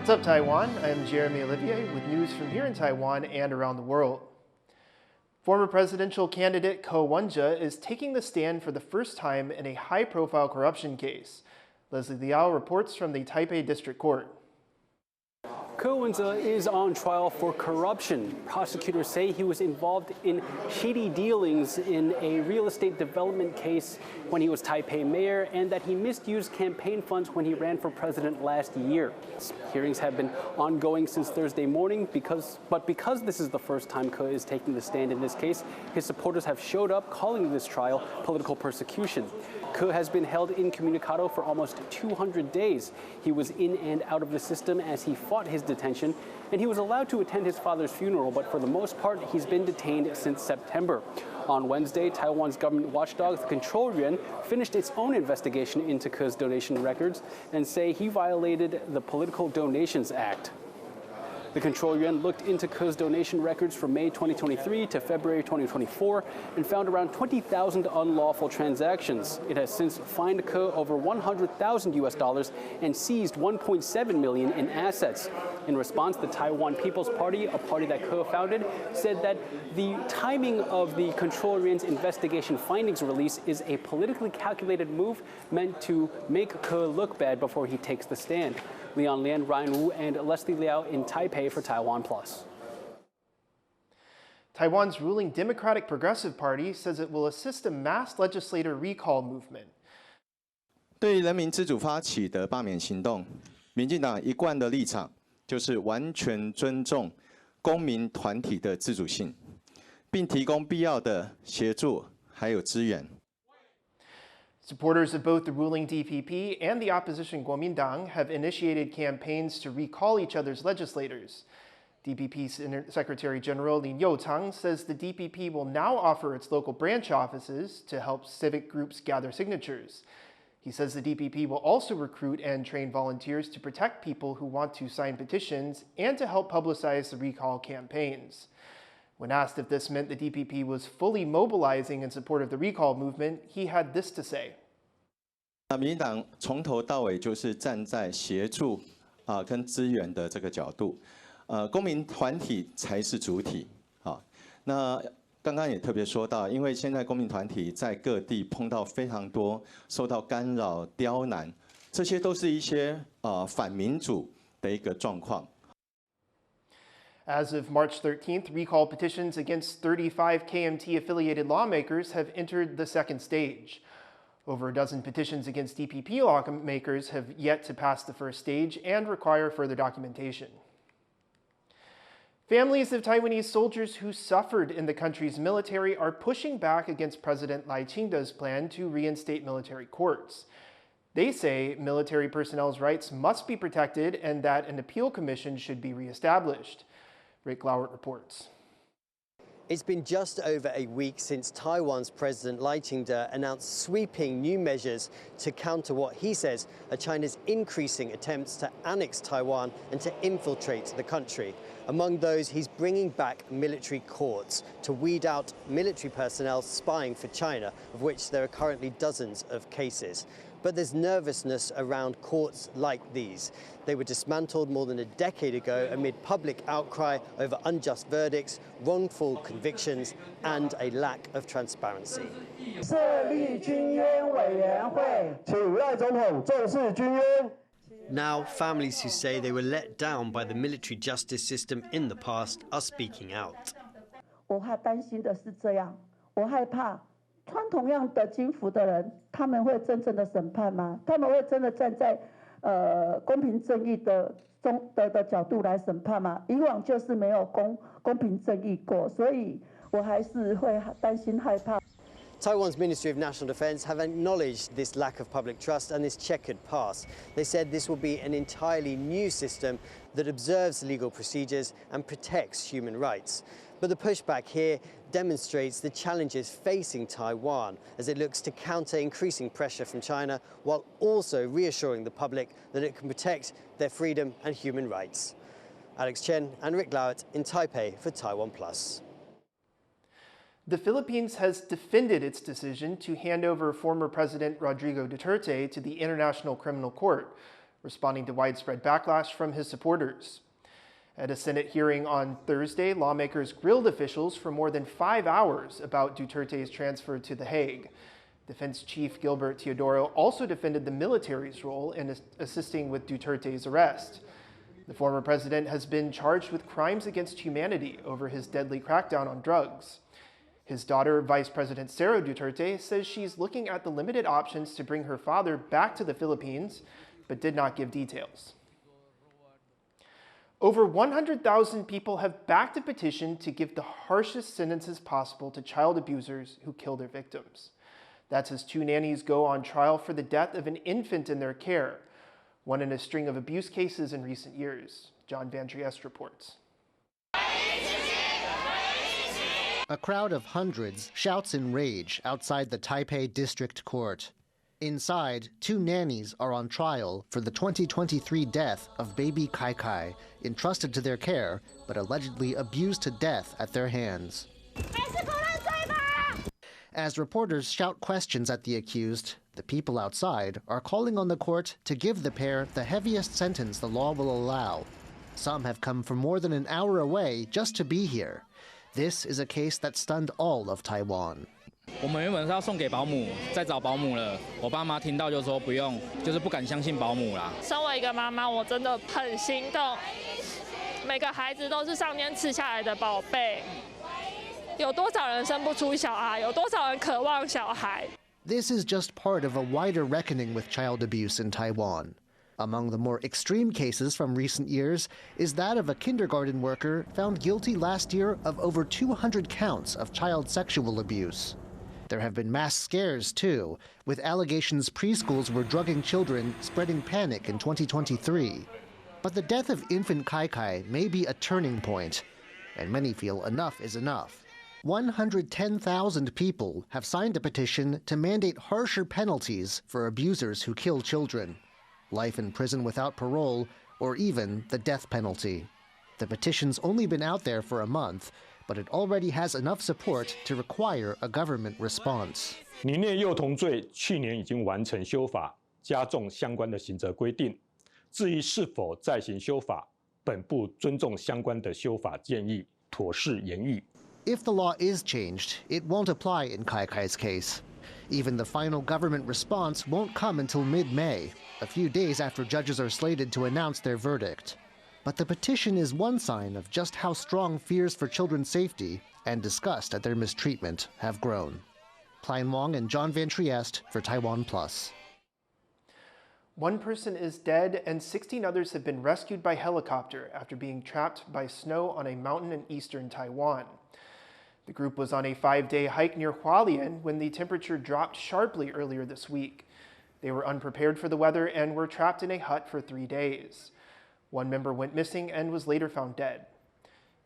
What's up, Taiwan? I'm Olivier with news from here in Taiwan and around the world. Former presidential candidate Wen-je is taking the stand for the first time in a high-profile corruption case. Leslie Liao reports from the Taipei District Court. Wen-je is on trial for corruption. Prosecutors say he was involved in shady dealings in a real estate development case when he was Taipei mayor, and that he misused campaign funds when he ran for president last year. Hearings have been ongoing since Thursday morning, because this is the first time Ke is taking the stand in this case, his supporters have showed up calling this trial political persecution. Ke has been held incommunicado for almost 200 days. He was in and out of the system as he fought his detention, and he was allowed to attend his father's funeral, but for the most part, he's been detained since September. On Wednesday, Taiwan's government watchdog, the Control Yuan, finished its own investigation into Ke's donation records and say he violated the Political Donations Act. The Control Yuan looked into Ke's donation records from May 2023 to February 2024 and found around 20,000 unlawful transactions. It has since fined Ke over $100,000 and seized $1.7 million in assets. In response, the Taiwan People's Party, a party that Ke founded, said that the timing of the Control Yuan's investigation findings release is a politically calculated move meant to make Ke look bad before he takes the stand. Leon Lian, Ryan Wu, and Leslie Liao in Taipei for TaiwanPlus. Taiwan's ruling Democratic Progressive Party says it will assist a mass legislator recall movement. 对人民自主发起的罢免行动，民进党一贯的立场就是完全尊重公民团体的自主性，并提供必要的协助还有资源。 Supporters of both the ruling DPP and the opposition Kuomintang have initiated campaigns to recall each other's legislators. DPP Secretary General Lin Youchang says the DPP will now offer its local branch offices to help civic groups gather signatures. He says the DPP will also recruit and train volunteers to protect people who want to sign petitions and to help publicize the recall campaigns. When asked if this meant the DPP was fully mobilizing in support of the recall movement, he had this to say. 民进党从头到尾就是站在协助跟资源的这个角度，公民团体才是主体那刚刚也特别说到，因为现在公民团体在各地碰到非常多受到干扰、刁难，这些都是一些反民主的一个状况。 As of March 13th, recall petitions against 35 KMT-affiliated lawmakers have entered the second stage. Over a dozen petitions against DPP lawmakers have yet to pass the first stage and require further documentation. Families of Taiwanese soldiers who suffered in the country's military are pushing back against President Lai Ching-te's plan to reinstate military courts. They say military personnel's rights must be protected and that an appeal commission should be reestablished. Rick Lauert reports. It's been just over a week since Taiwan's President Lai Ching-te announced sweeping new measures to counter what he says are China's increasing attempts to annex Taiwan and to infiltrate the country. Among those, he's bringing back military courts to weed out military personnel spying for China, of which there are currently dozens of cases. But there's nervousness around courts like these. They were dismantled more than a decade ago amid public outcry over unjust verdicts, wrongful convictions, and a lack of transparency. Now, families who say they were let down by the military justice system in the past are speaking out. 穿同样的军服的人，他们会真正的审判吗？他们会真的站在公平正义的角度来审判吗？以往就是没有公平正义过，所以我还是会担心害怕。 Taiwan's Ministry of National Defense have acknowledged this lack of public trust and this checkered past. They said this will be an entirely new system that observes legal procedures and protects human rights. But the pushback here demonstrates the challenges facing Taiwan as it looks to counter increasing pressure from China while also reassuring the public that it can protect their freedom and human rights. Alex Chen and Rick Lauert in Taipei for TaiwanPlus. The Philippines has defended its decision to hand over former President Rodrigo Duterte to the International Criminal Court. responding to widespread backlash from his supporters. At a Senate hearing on Thursday, lawmakers grilled officials for more than 5 hours about Duterte's transfer to The Hague. Defense Chief Gilbert Teodoro also defended the military's role in assisting with Duterte's arrest. The former president has been charged with crimes against humanity over his deadly crackdown on drugs. His daughter, Vice President Sara Duterte, says she's looking at the limited options to bring her father back to the Philippines, but did not give details. Over 100,000 people have backed a petition to give the harshest sentences possible to child abusers who kill their victims. That's as 2 nannies go on trial for the death of an infant in their care, one in a string of abuse cases in recent years. John Van Trieste reports. A crowd of hundreds shouts in rage outside the Taipei District Court. Inside, 2 nannies are on trial for the 2023 death of baby Kai Kai, entrusted to their care, but allegedly abused to death at their hands. As reporters shout questions at the accused, the people outside are calling on the court to give the pair the heaviest sentence the law will allow. Some have come from more than an hour away just to be here. This is a case that stunned all of Taiwan. 我们原本是要送给保姆，在找保姆了。我爸妈听到就说不用，就是不敢相信保姆啦。身为一个妈妈，我真的很心动。每个孩子都是上天赐下来的宝贝，有多少人生不出小孩？有多少人渴望小孩？ This is just part of a wider reckoning with child abuse in Taiwan. Among the more extreme cases from recent years is that of a kindergarten worker found guilty last year of over 200 counts of child sexual abuse. There have been mass scares, too, with allegations preschools were drugging children, spreading panic in 2023. But the death of infant Kai Kai may be a turning point, and many feel enough is enough. 110,000 people have signed a petition to mandate harsher penalties for abusers who kill children. Life in prison without parole, or even the death penalty. The petition's only been out there for a month, but it already has enough support to require a government response. 凌虐幼童罪去年已经完成修法，加重相关的刑责规定。至于是否再行修法，本部尊重相关的修法建议，妥适研议。If the law is changed, it won't apply in Kai Kai's case. Even the final government response won't come until mid-May, a few days after judges are slated to announce their verdict. But the petition is one sign of just how strong fears for children's safety and disgust at their mistreatment have grown. Plain Wong and John Van Trieste for TaiwanPlus. 1 person is dead and 16 others have been rescued by helicopter after being trapped by snow on a mountain in eastern Taiwan. The group was on a 5-day hike near Hualien when the temperature dropped sharply earlier this week. They were unprepared for the weather and were trapped in a hut for 3 days. 1 member went missing and was later found dead.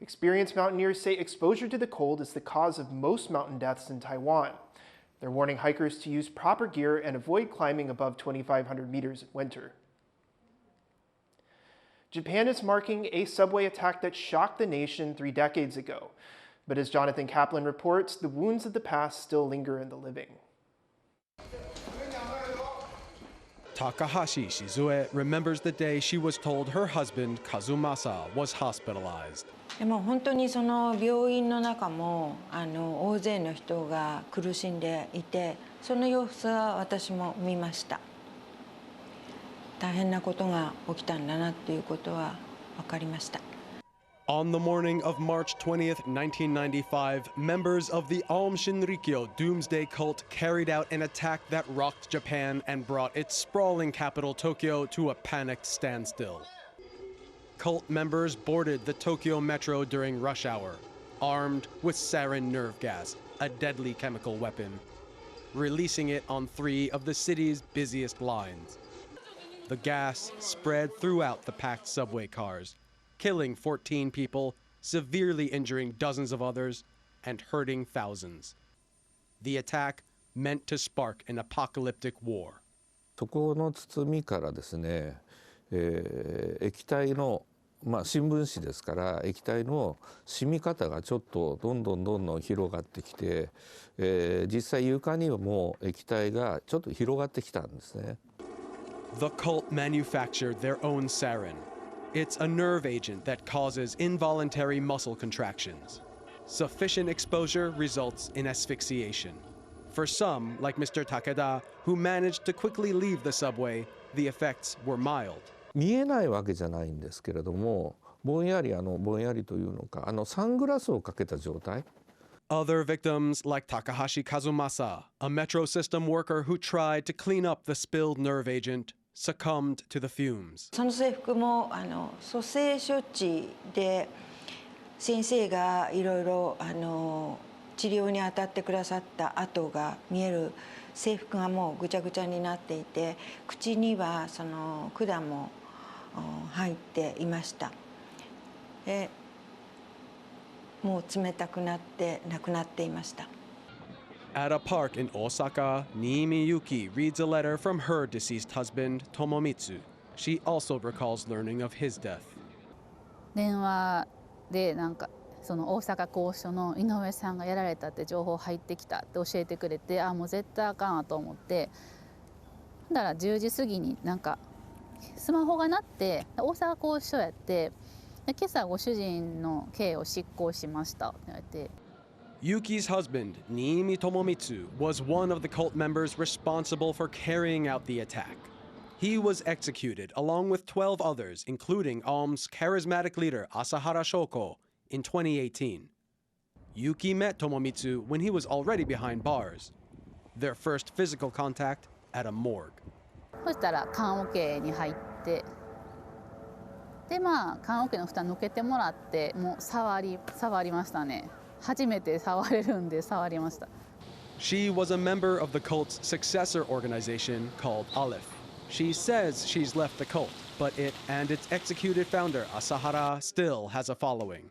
Experienced mountaineers say exposure to the cold is the cause of most mountain deaths in Taiwan. They're warning hikers to use proper gear and avoid climbing above 2,500 meters in winter. Japan is marking a subway attack that shocked the nation 3 decades ago. But as Jonathan Kaplan reports, the wounds of the past still linger in the living. Takahashi Shizue remembers the day she was told her husband Kazumasa was hospitalized. でも本当にその病院の中も大勢の人が苦しんでいて、その様子は私も見ました。大変なことが起きたんだなっていうことは分かりました。 On the morning of March 20th, 1995, members of the Aum Shinrikyo doomsday cult carried out an attack that rocked Japan and brought its sprawling capital Tokyo to a panicked standstill. Cult members boarded the Tokyo metro during rush hour, armed with sarin nerve gas, a deadly chemical weapon, releasing it on 3 of the city's busiest lines. The gas spread throughout the packed subway cars, killing 14 people, severely injuring dozens of others, and hurting thousands. The attack meant to spark an apocalyptic war. そこの包みからですね、液体の新聞紙ですから液体の染み方がちょっとどんどん広がってきて、実際床にも液体がちょっと広がってきたんですね。The cult manufactured their own sarin. It's a nerve agent that causes involuntary muscle contractions. Sufficient exposure results in asphyxiation. For some, like Mr. Takeda, who managed to quickly leave the subway, the effects were mild. 見えないわけじゃないんですけれども、ぼんやりというのか、サングラスをかけた状態。Other victims, like Takahashi Kazumasa, a metro system worker who tried to clean up the spilled nerve agent, succumbed to the fumes. その制服も蘇生処置で先生がいろいろ治療に当たってくださった跡が見える制服がもうぐちゃぐちゃになっていて、口にはその管も入っていました。でもう冷たくなって亡くなっていました。At a park in Osaka, Niimi Yuki reads a letter from her deceased husband, Tomomitsu. She also recalls learning of his death. 電話でその大阪拘置所の井上さんがやられたって情報入ってきたって教えてくれて、もう絶対あかんわと思って、だから10時過ぎにスマホが鳴って大阪拘置所やって。今朝ご主人の刑を執行しましたって言われて。Yuki's husband, Niimi Tomomitsu, was one of the cult members responsible for carrying out the attack. He was executed along with 12 others, including Aum's charismatic leader Asahara Shoko, in 2018. Yuki met Tomomitsu when he was already behind bars. Their first physical contact at a morgue. そしたら棺桶に入って。で棺桶の蓋抜けてもらってもう触りましたね。初めて触れるんで触りました。She was a member of the cult's successor organization called Aleph. She says she's left the cult, but it and its executed founder Asahara still has a following.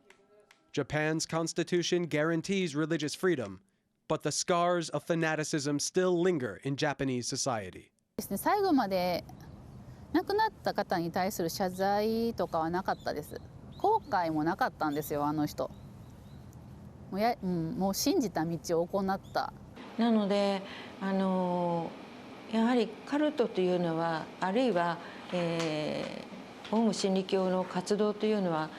Japan's constitution guarantees religious freedom, but the scars of fanaticism still linger in Japanese society. 最後まで亡くなった方に対する謝罪とかはなかったです。後悔もなかったんですよ、あの人。もう信じた道を行った。なのでやはりカルトというのは、あるいはオウム真理教の活動というのは、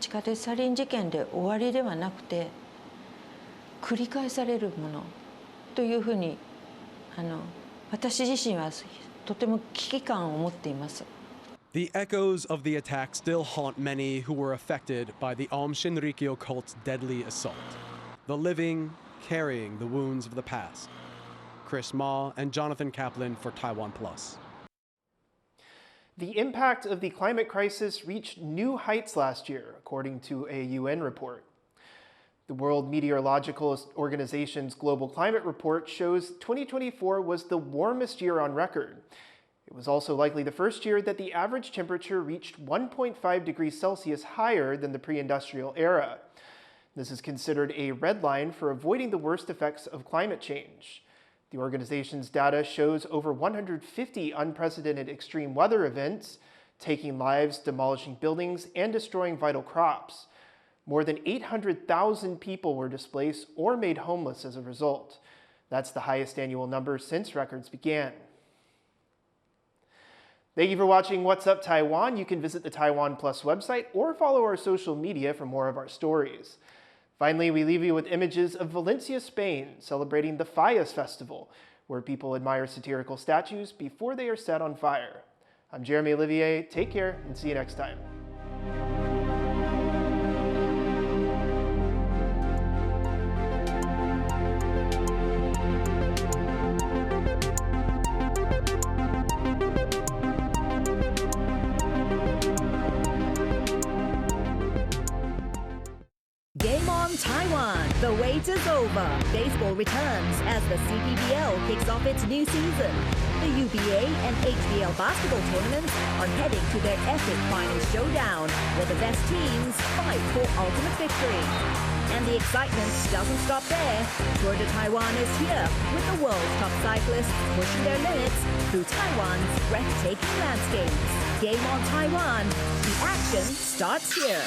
地下鉄サリン事件で終わりではなくて繰り返されるものというふうに私自身はとても危機感を持っています。The echoes of the attack still haunt many who were affected by the Aum Shinrikyo cult's deadly assault. The living carrying the wounds of the past. Chris Ma and Jonathan Kaplan for TaiwanPlus. The impact of the climate crisis reached new heights last year, according to a UN report. The World Meteorological Organization's Global Climate Report shows 2024 was the warmest year on record. It was also likely the first year that the average temperature reached 1.5 degrees Celsius higher than the pre-industrial era. This is considered a red line for avoiding the worst effects of climate change. The organization's data shows over 150 unprecedented extreme weather events, taking lives, demolishing buildings, and destroying vital crops. More than 800,000 people were displaced or made homeless as a result. That's the highest annual number since records began. Thank you for watching What's Up Taiwan. You can visit the TaiwanPlus website or follow our social media for more of our stories. Finally, we leave you with images of Valencia, Spain, celebrating the Fallas Festival, where people admire satirical statues before they are set on fire. I'm Jeremy Olivier. Take care and see you next time. Game on Taiwan. The wait is over. Baseball returns as the CPBL kicks off its new season. The UBA and HBL basketball tournaments are heading to their epic final showdown, where the best teams fight for ultimate victory. And the excitement doesn't stop there. Tour de Taiwan is here, with the world's top cyclists pushing their limits through Taiwan's breathtaking landscapes. Game on Taiwan. The action starts here.